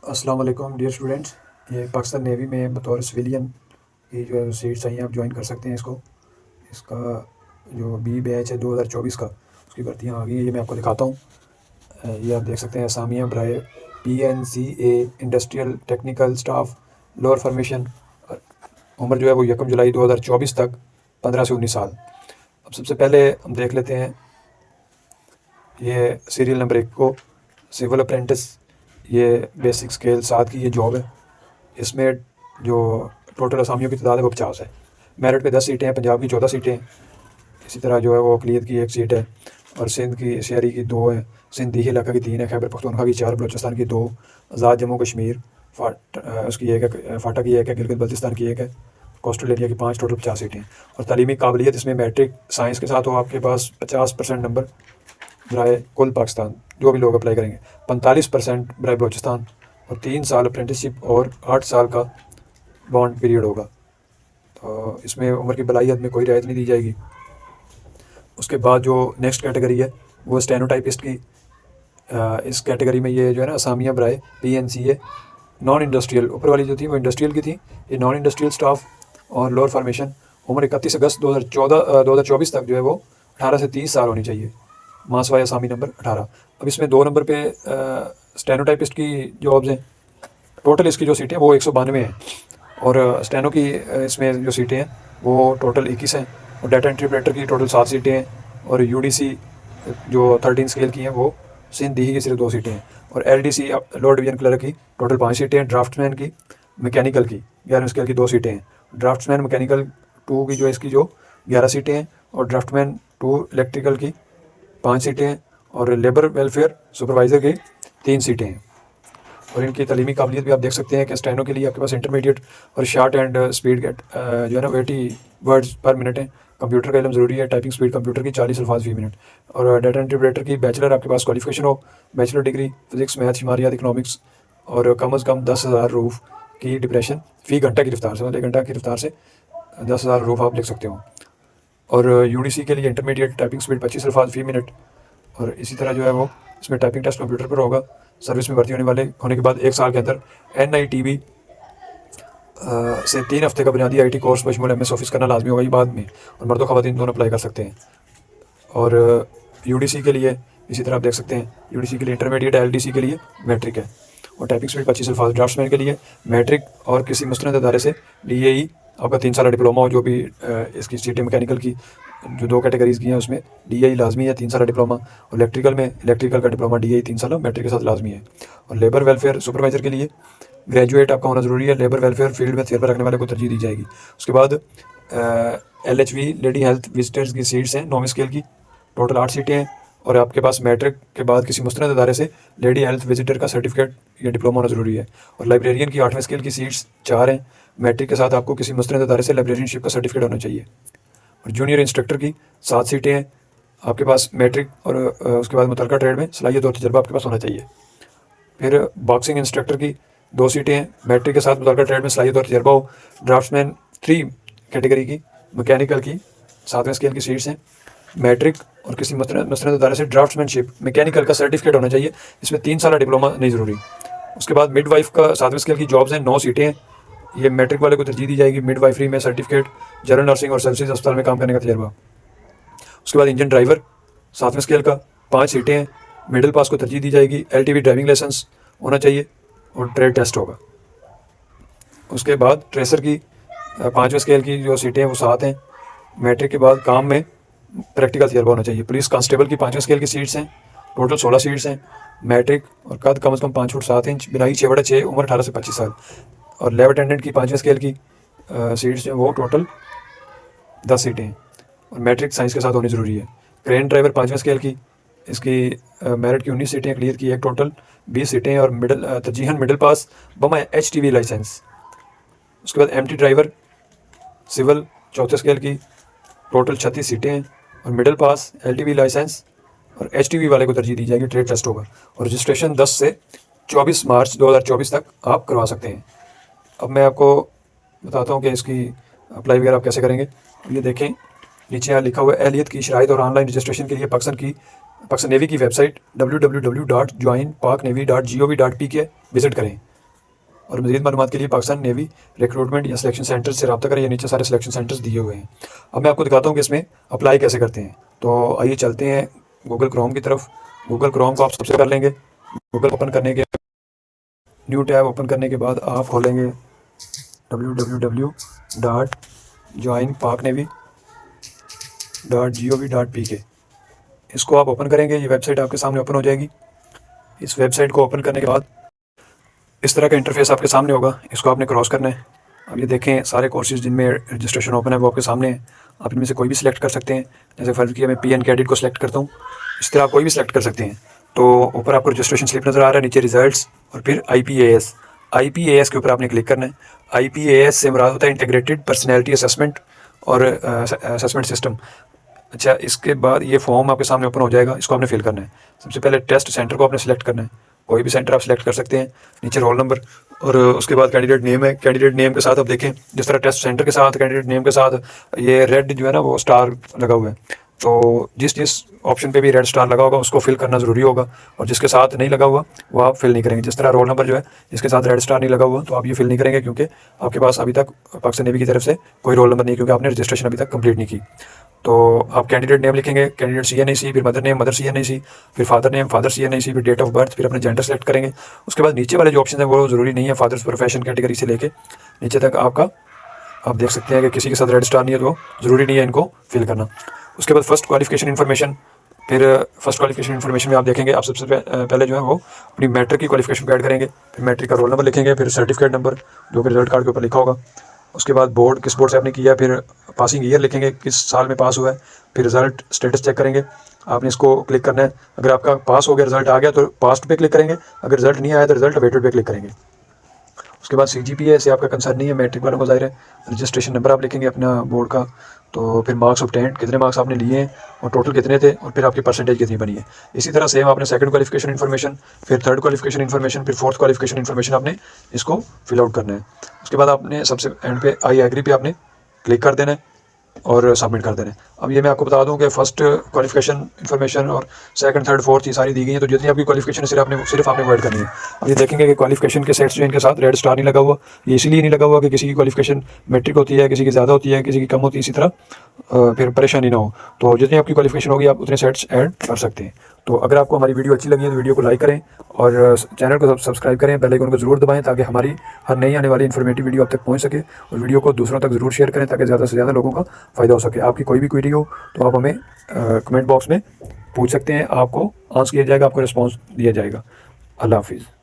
अस्सलाम वालेकुम dear students. ये पाकिस्तान नेवी में बतौर सिविलियन की जो है सीट चाहिए, आप ज्वाइन कर सकते हैं इसको। इसका जो बी बैच है 2024 का, उसकी भर्तियाँ आ गई हैं। ये मैं आपको दिखाता हूँ। ये आप देख सकते हैं असामियाँ बराए PNCA industrial technical staff lower formation. उम्र जो है वो 1 जुलाई 2024 तक 15 से 19 साल। अब सबसे पहले हम देख लेते हैं ये सीरियल नंबर 1 को, सिविल अप्रेंटिस। ये बेसिक स्केल 7 की ये जॉब है। इसमें जो टोटल असामियों की तादाद है वो 50 है। मेरिट पे 10 सीटें हैं, पंजाब की 14 सीटें हैं। इसी तरह जो है वो अकलियत की 1 सीट है, और सिंध की शहरी की 2 है, सिंध दिही इलाका की 3 है, खैबर पख्तूनख्वा की 4, बलूचिस्तान की 2, आज़ाद जम्मू कश्मीर उसकी 1 है, फाटा की 1 है, गिलगित बल्तिस्तान की 1 है, कोस्टल एरिया की 5, टोटल 50 सीटें हैं। और तालीमी काबिलियत इसमें मैट्रिक साइंस के साथ हो आपके पास 50% नंबर बराए कुल पाकिस्तान जो भी लोग अप्लाई करेंगे, 45% बराए बलूचिस्तान, और 3 साल अप्रेंटिसशिप और 8 साल का बॉन्ड पीरियड होगा। तो इसमें उम्र की बलायत में कोई रियायत नहीं दी जाएगी। उसके बाद जो नेक्स्ट कैटेगरी है वो स्टेनोटाइपिस्ट की। इस कैटेगरी में ये जो है ना असामियाँ बराए PNCA नॉन इंडस्ट्रियल, ऊपर वाली जो थी वो इंडस्ट्रियल की थी, ये नॉन इंडस्ट्रियल स्टाफ और लोअर फार्मेशन। उम्र 31 अगस्त 2024 तक जो है वो 18 से 30 साल होनी चाहिए। मासवाई असामी नंबर 18। अब इसमें 2 नंबर पे स्टेनोटाइपिस्ट की जॉब्स हैं। टोटल इसकी जो सीटें हैं वो 192 हैं, और स्टेनो की इसमें जो सीटें हैं वो टोटल 21 हैं, और डाटा एंट्री ऑपरेटर की टोटल 7 सीटें हैं, और UDC जो 13 स्केल की हैं वो सिंध दिही की सिर्फ 2 सीटें हैं, और LDC लोअर डिवीजन क्लर्क की टोटल 5 सीटें हैं। ड्राफ्ट्समैन की मैकेनिकल की 11 स्केल की 2 सीटें हैं। ड्राफ्ट्समैन मैकेनिकल 2 की जो इसकी जो 11 सीटें हैं, और ड्राफ्टमैन 2 इलेक्ट्रिकल की 5 सीटें हैं, और लेबर वेलफेयर सुपरवाइज़र की 3 सीटें हैं। और इनकी तालीमी काबिलियत भी आप देख सकते हैं कि स्टेनो के लिए आपके पास इंटरमीडिएट और शार्ट एंड स्पीड गेट जो है ना 80 वर्ड्स पर मिनट है। कंप्यूटर का इल्म ज़रूरी है, टाइपिंग स्पीड कंप्यूटर की 40 अल्फाज फी मिनट। और डाटा एंट्री ऑपरेटर की बैचलर आपके पास क्वालिफिकेशन हो, बैचलर डिग्री फिजिक्स मैथ शुमारियात इकनॉमिक्स, और कम अज़ कम 10,000 रूफ की डिप्रेशन फ़ी घंटा की रफ्तार से, मतलब 1 घंटा की रफ्तार से 10,000 रूफ आप लिख सकते हो। और UDC के लिए इंटरमीडिएट टाइपिंग स्पीड 25 अल्फाज फी मिनट। और इसी तरह जो है वो इसमें टाइपिंग टेस्ट कंप्यूटर पर होगा। सर्विस में भर्ती होने के बाद 1 साल के अंदर NITB से 3 हफ्ते का बुनियादी IT कोर्स बशमूल MS ऑफिस करना लाजमी होगा, ये बाद में, और मर्द ख़वातीन दोनों अप्लाई कर सकते हैं। और UDC के लिए इसी तरह आप देख सकते हैं, UDC के लिए इंटरमीडिएट, LDC के लिए मैट्रिक है, और टाइपिंग स्पीड 25 अल्फाज। ड्राफ्ट्समैन के लिए मैट्रिक और किसी मुस्तनद अदारे से DAE आपका 3 साल डिप्लोमा हो, जो भी इसकी सीटें मैकेनिकल की जो 2 कैटेगरीज़ की हैं उसमें DAE लाजमी है, 3 साल डिप्लोमा, और इलेक्ट्रिकल का डिप्लोमा DAE 3 साल मैट्रिक के साथ लाजमी है। और लेबर वेलफेयर सुपरवाइज़र के लिए ग्रेजुएट आपका होना ज़रूरी है। लेबर वेलफेयर फील्ड में तजर्बा रखने वाले को तरजीह दी जाएगी। उसके बाद LHV लेडी हेल्थ विजिटर्स की सीट्स हैं 9वीं स्केल की, टोटल 8 सीटें हैं, और आपके पास मैट्रिक के बाद किसी मुस्तनद अदारे से लेडी हेल्थ विजिटर का सर्टिफिकेट या डिप्लोमा होना ज़रूरी है। और लाइब्रेरियन की 8वें स्केल की सीट्स 4 हैं। मैट्रिक के साथ आपको किसी मुस्तनद अदारे से लाइब्रेरियनशिप का सर्टिफिकेट होना चाहिए। और जूनियर इंस्ट्रक्टर की 7 सीटें हैं। आपके पास मैट्रिक और उसके बाद मुतलका ट्रेड में सलाहियत और तजर्बा आपके पास होना चाहिए। फिर बॉक्सिंग इंस्ट्रक्टर की 2 सीटें हैं। मैट्रिक के साथ मुतलका ट्रेड में सलाहियत और तजर्बा हो। ड्राफ्ट्समैन 3 कैटेगरी की मैकेनिकल की 7वें स्केल की सीट्स हैं। मैट्रिक और किसी मुस्तनद अदारे से ड्राफ्ट्समैनशिप मैकेनिकल का सर्टिफिकेट होना चाहिए, इसमें 3 साल डिप्लोमा नहीं ज़रूरी। उसके बाद मिडवाइफ का 7वें स्केल की जॉब्स हैं, 9 सीटें हैं। ये मैट्रिक वाले को तरजीह दी जाएगी। मिडवाइफरी में सर्टिफिकेट, जनरल नर्सिंग और सर्विसेज अस्पताल में काम करने का तजर्बा। उसके बाद इंजन ड्राइवर 7वें स्केल का 5 सीटें हैं। मिडिल पास को तरजीह दी जाएगी। LTV ड्राइविंग लाइसेंस होना चाहिए, और ट्रेड टेस्ट होगा। उसके बाद ट्रेसर की 5वें स्केल की जो सीटें हैं वो 7 हैं। मैट्रिक के बाद काम में प्रैक्टिकल तजर्बा होना चाहिए। पुलिस कांस्टेबल की 5वें स्केल की सीट्स हैं, टोटल 16 सीट्स हैं। मैट्रिक और कद कम से कम 5 फुट 7 इंच, बिनाई 6/6, उम्र 18 से 25 साल। और लैब अटेंडेंट की 5वें स्केल की सीट्स हैं वो टोटल 10 सीटें हैं, और मैट्रिक साइंस के साथ होनी ज़रूरी है। क्रेन ड्राइवर 5वें स्केल की, इसकी मेरिट की 19 सीटें, क्लियर की एक टोटल 20 सीटें, और तरजीहन मिडिल पास बमा HTV लाइसेंस। उसके बाद MT ड्राइवर सिविल 4थे स्केल की, टोटल 36 सीटें हैं, और मिडिल पास LTV लाइसेंस, और HTV वाले को तरजीह दी जाएगी, ट्रेड टेस्ट होगा। और रजिस्ट्रेशन 10 से 24 मार्च 2024 तक आप करवा सकते हैं। अब मैं आपको बताता हूँ कि इसकी अप्लाई वगैरह आप कैसे करेंगे। ये देखें, नीचे यहाँ लिखा हुआ है एहलियत की शराइत और ऑनलाइन रजिस्ट्रेशन के लिए पाकिस्तान नेवी की वेबसाइट www.joinpaknavy.gov.pk विज़िट करें। और मज़ीद मालूमात के लिए पाकिस्तान नेवी रिक्रूटमेंट या सिलेक्शन सेंटर से रब्ता करें। ये नीचे सारे सिलेक्शन सेंटर्स दिए हुए हैं। अब मैं आपको दिखाता हूँ कि इसमें अप्लाई कैसे करते हैं। तो आइए चलते हैं गूगल क्रोम की तरफ। गूगल क्रोम को आप सबसे कर लेंगे। गूगल ओपन करने के न्यू टैब ओपन करने के बाद आप खोलेंगे www.joinpaknavy.gov.pk। इसको आप ओपन करेंगे, ये वेबसाइट आपके सामने ओपन हो जाएगी। इस वेबसाइट को ओपन करने के बाद इस तरह का इंटरफेस आपके सामने होगा। इसको आपने क्रॉस करना है। अब ये देखें सारे कोर्सेज जिनमें रजिस्ट्रेशन ओपन है वो आपके सामने है। आप इनमें से कोई भी सिलेक्ट कर सकते हैं। जैसे फ़र्ज़ किया मैं PN कैडेट को सिलेक्ट करता हूँ, इस तरह आप कोई भी सिलेक्ट कर सकते हैं। तो ऊपर आपको रजिस्ट्रेशन स्लिप नज़र आ रहा है, नीचे रिजल्ट्स और फिर IPAS के ऊपर आपने क्लिक करना है। IPAS से मुराद होता है इंटीग्रेटेड पर्सनैलिटी असेसमेंट और असेसमेंट सिस्टम। अच्छा, इसके बाद ये फॉर्म आपके सामने ओपन हो जाएगा। इसको आपने फिल करना है। सबसे पहले टेस्ट सेंटर को आपने सेलेक्ट करना है। कोई भी सेंटर आप सेलेक्ट कर सकते हैं। नीचे रोल नंबर और उसके बाद कैंडिडेट नेम है। कैंडिडेट नेम के साथ आप देखें जिस तरह टेस्ट सेंटर के साथ कैंडिडेट नेम के साथ ये रेड जो है ना वो स्टार लगा हुआ है। तो जिस ऑप्शन पे भी रेड स्टार लगा होगा उसको फिल करना ज़रूरी होगा, और जिसके साथ नहीं लगा हुआ वो आप फिल नहीं करेंगे। जिस तरह रोल नंबर जो है इसके साथ रेड स्टार नहीं लगा हुआ तो आप ये फिल नहीं करेंगे, क्योंकि आपके पास अभी तक पाकिस्तान नेवी की तरफ से कोई रोल नंबर नहीं, क्योंकि आपने रजिस्ट्रेशन अभी तक कंप्लीट नहीं की। तो आप कैंडिडेट नेम लिखेंगे, कैंडिडेट CNIC, फिर मदर नेम मदर CNIC, फिर फादर नेम फादर CNIC, फिर डेट ऑफ बर्थ, फिर अपने जेंडर सेलेक्ट करेंगे। उसके बाद नीचे वाले जो ऑप्शन है वो ज़रूरी नहीं है। फादर्स प्रोफेशन कैटेगरी से लेके नीचे तक आपका आप देख सकते हैं कि किसी के साथ रेड स्टार नहीं है तो ज़रूरी नहीं है इनको फिल करना। उसके बाद फर्स्ट क्वालिफिकेशन इन्फॉर्मेशन, फिर फर्स्ट क्वालिफिकेशन इन्फॉर्मेशन में आप देखेंगे आप सबसे पहले जो है वो अपनी मैट्रिक की क्वालिफिकेशन को ऐड करेंगे, फिर मैट्रिक का रोल नंबर लिखेंगे, फिर सर्टिफिकेट नंबर जो कि रिजल्ट कार्ड के ऊपर लिखा होगा। उसके बाद बोर्ड, किस बोर्ड से आपने किया, फिर पासिंग ईयर लिखेंगे, किस साल में पास हुआ है, फिर रिजल्ट स्टेटस चेक करेंगे। आपने इसको क्लिक करना है। अगर आपका पास हो गया, रिजल्ट आ गया तो पास्ट पे क्लिक करेंगे, अगर रिजल्ट नहीं आया तो रिजल्ट अवेटेड पे क्लिक करेंगे। उसके बाद CGPA से आपका कंसर्न नहीं है, मैट्रिक वालों को ज़ाहिर है। रजिस्ट्रेशन नंबर आप लिखेंगे अपना बोर्ड का, तो फिर मार्क्स ऑब्टेन्ड, कितने मार्क्स आपने लिए हैं और टोटल कितने थे, और फिर आपकी परसेंटेज कितनी बनी है। इसी तरह सेम आपने सेकंड क्वालिफिकेशन इन्फॉर्मेशन, फिर थर्ड क्वालिफिकेशन इन्फॉर्मेशन, फिर फोर्थ क्वालिफिकेशन इन्फॉर्मेशन आपने इसको फिल आउट करना है। उसके बाद आपने सबसे एंड पे आई एग्री पे आपने क्लिक कर देना है और सबमिट कर देना है। अब ये मैं आपको बता दूं कि फर्स्ट क्वालिफिकेशन इन्फॉर्मेशन और सेकंड थर्ड फोर्थ ये सारी दी गई है, तो जितनी आपकी क्वालिफिकेशन है सिर्फ आपने वर्ड करनी है। अब ये देखेंगे कि क्वालिफिकेशन के सेट्स जो इनके साथ रेड स्टार नहीं लगा हुआ, ये इसीलिए नहीं लगा हुआ कि किसी की क्वालिफिकेशन मैट्रिक होती है, किसी की ज़्यादा होती है, किसी की कम होती है, इसी तरह फिर परेशानी ना हो। तो जितनी आपकी क्वालिफिकेशन होगी आप उतने सेट्स ऐड कर सकते हैं। तो अगर आपको हमारी वीडियो अच्छी लगी है तो वीडियो को लाइक करें और चैनल को सब्सक्राइब करें, बेल आइकन को ज़रूर दबाएं ताकि हमारी हर नई आने वाली इन्फॉर्मेटिव वीडियो आप तक पहुंच सके, और वीडियो को दूसरों तक ज़रूर शेयर करें ताकि ज़्यादा से ज़्यादा लोगों का फ़ायदा हो सके। आपकी कोई भी क्वेरी हो तो आप हमें कमेंट बॉक्स में पूछ सकते हैं, आपको आंसर किया जाएगा, आपको रिस्पॉन्स दिया जाएगा। अल्लाह हाफिज़।